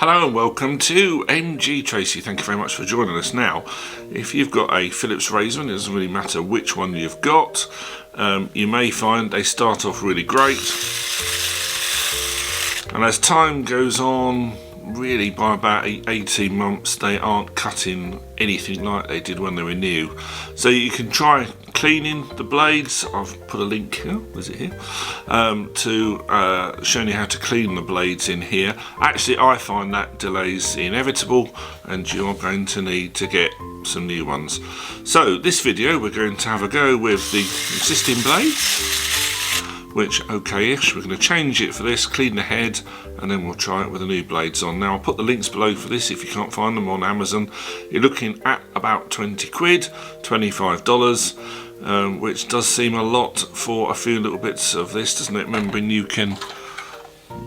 Hello and welcome to MGTracey. Thank you very much for joining us. Now, if you've got a Philips razor, and it doesn't really matter which one you've got, you may find they start off really great, and as time goes on, really by about 18 months, they aren't cutting anything like they did when they were new. So you can try cleaning the blades. I've put a link here, is it here, to showing you how to clean the blades in here. Actually, I find that delay's inevitable and you're going to need to get some new ones. So this video we're going to have a go with the existing blades, which okay-ish. We're going to change it for this, clean the head, and then we'll try it with the new blades on. Now I'll put the links below for this if you can't find them on Amazon. You're looking at about 20 quid, $25, which does seem a lot for a few little bits of this, doesn't it? Remembering you can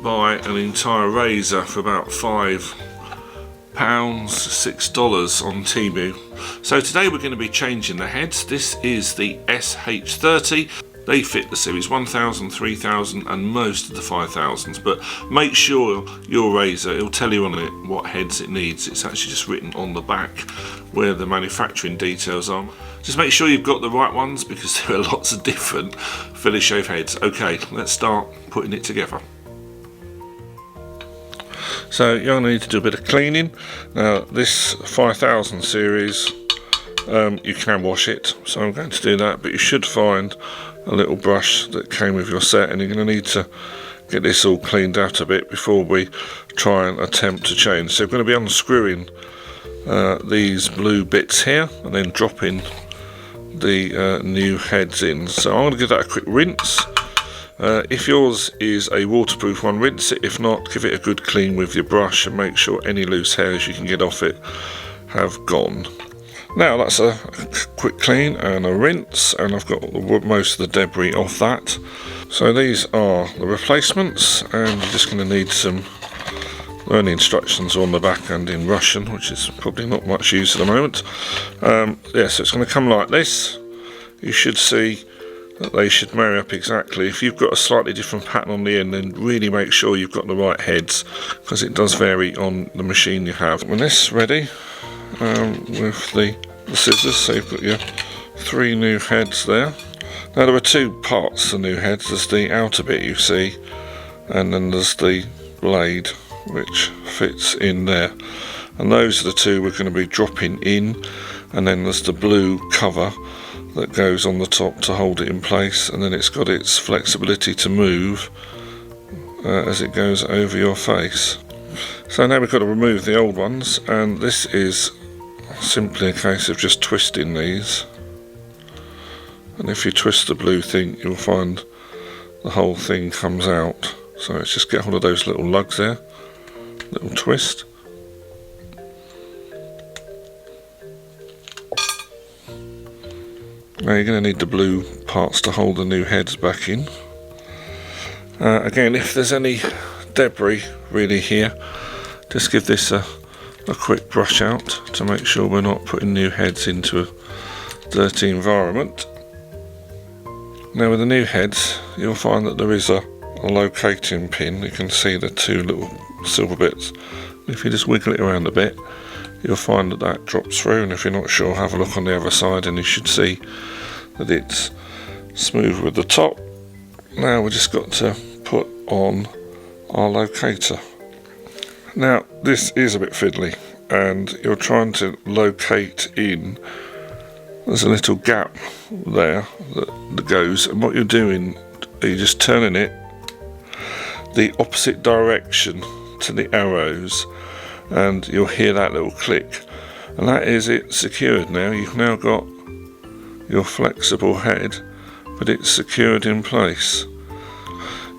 buy an entire razor for about £5, $6 on Temu. So today we're going to be changing the heads. This is the SH30. They fit the series 1000, 3000 and most of the 5000s, but make sure your razor, it'll tell you on it what heads it needs. It's actually just written on the back where the manufacturing details are. Just make sure you've got the right ones because there are lots of different Philips shave heads. Okay, let's start putting it together. So you're going to need to do a bit of cleaning. Now this 5000 series, you can wash it, so I'm going to do that, but you should find a little brush that came with your set, and you're going to need to get this all cleaned out a bit before we try and attempt to change. So we're going to be unscrewing these blue bits here and then dropping the new heads in. So I'm going to give that a quick rinse. If yours is a waterproof one, rinse it. If not, give it a good clean with your brush and make sure any loose hairs you can get off it have gone. Now that's a quick clean and a rinse, and I've got most of the debris off that. So these are the replacements, and you're just going to need some learning instructions on the back and in Russian, which is probably not much use at the moment. Yeah, so it's going to come like this. You should see that they should marry up exactly. If you've got a slightly different pattern on the end, then really make sure you've got the right heads, because it does vary on the machine you have. When this is ready, with the scissors, so you've got your 3 new heads there. Now there are 2 parts to new heads. There's the outer bit you see, and then there's the blade which fits in there, and those are the 2 we're going to be dropping in. And then there's the blue cover that goes on the top to hold it in place, and then it's got its flexibility to move as it goes over your face. So now we've got to remove the old ones, and this is simply a case of just twisting these, and if you twist the blue thing you'll find the whole thing comes out. So let's just get hold of those little lugs there, little twist. Now you're going to need the blue parts to hold the new heads back in. Again, if there's any debris really here, just give this a quick brush out to make sure we're not putting new heads into a dirty environment. Now with the new heads, you'll find that there is a locating pin. You can see the 2 little silver bits. If you just wiggle it around a bit, you'll find that that drops through, and if you're not sure, have a look on the other side and you should see that it's smooth with the top. Now we've just got to put on our locator. Now this is a bit fiddly, and you're trying to locate in, there's a little gap there that goes, and what you're doing, you're just turning it the opposite direction to the arrows, and you'll hear that little click, and that is it secured. Now you've now got your flexible head, but it's secured in place.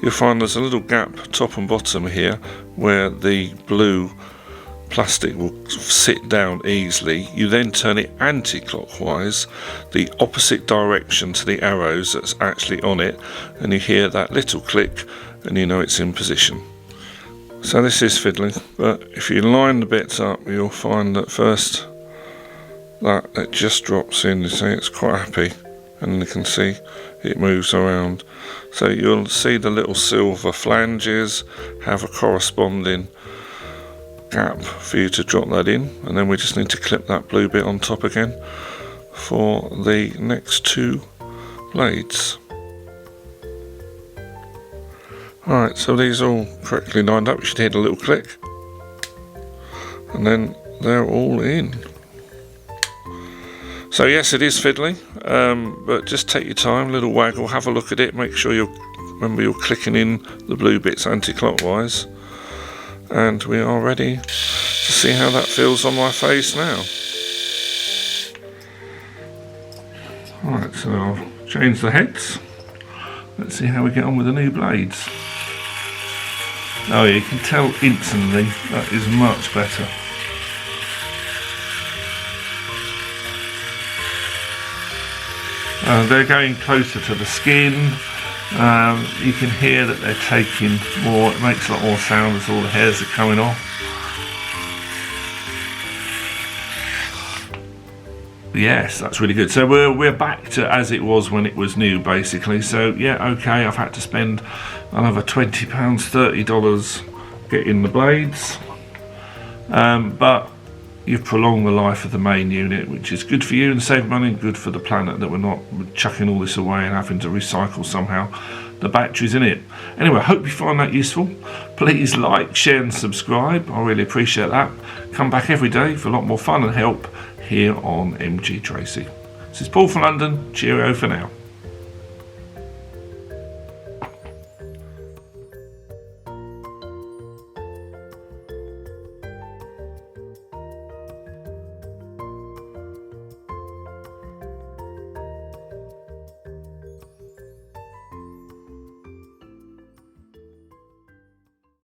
You'll find there's a little gap top and bottom here where the blue plastic will sit down easily. You then turn it anti-clockwise, the opposite direction to the arrows that's actually on it, and you hear that little click and you know it's in position. So this is fiddling, but if you line the bits up you'll find that first that it just drops in. You see it's quite happy, and you can see it moves around. So you'll see the little silver flanges have a corresponding gap for you to drop that in, and then we just need to clip that blue bit on top again for the next 2 blades. Alright, so these are all correctly lined up. You should hear the little click, and then they're all in. So yes, it is fiddly, but just take your time, little waggle, have a look at it, make sure remember you're clicking in the blue bits anti-clockwise, and we are ready to see how that feels on my face now. Alright, so I'll change the heads. Let's see how we get on with the new blades. Oh yeah, you can tell instantly that is much better. They're going closer to the skin. You can hear that they're taking more, it makes a lot more sound as all the hairs are coming off. Yes, that's really good. So we're back to as it was when it was new, basically. So yeah, okay, I've had to spend another £20, $30 getting the blades, but you've prolonged the life of the main unit, which is good for you and save money, and good for the planet that we're not chucking all this away and having to recycle somehow the batteries in it. Anyway, I hope you find that useful. Please like, share and subscribe. I really appreciate that. Come back every day for a lot more fun and help here on MGTracey. This is Paul from London. Cheerio for now.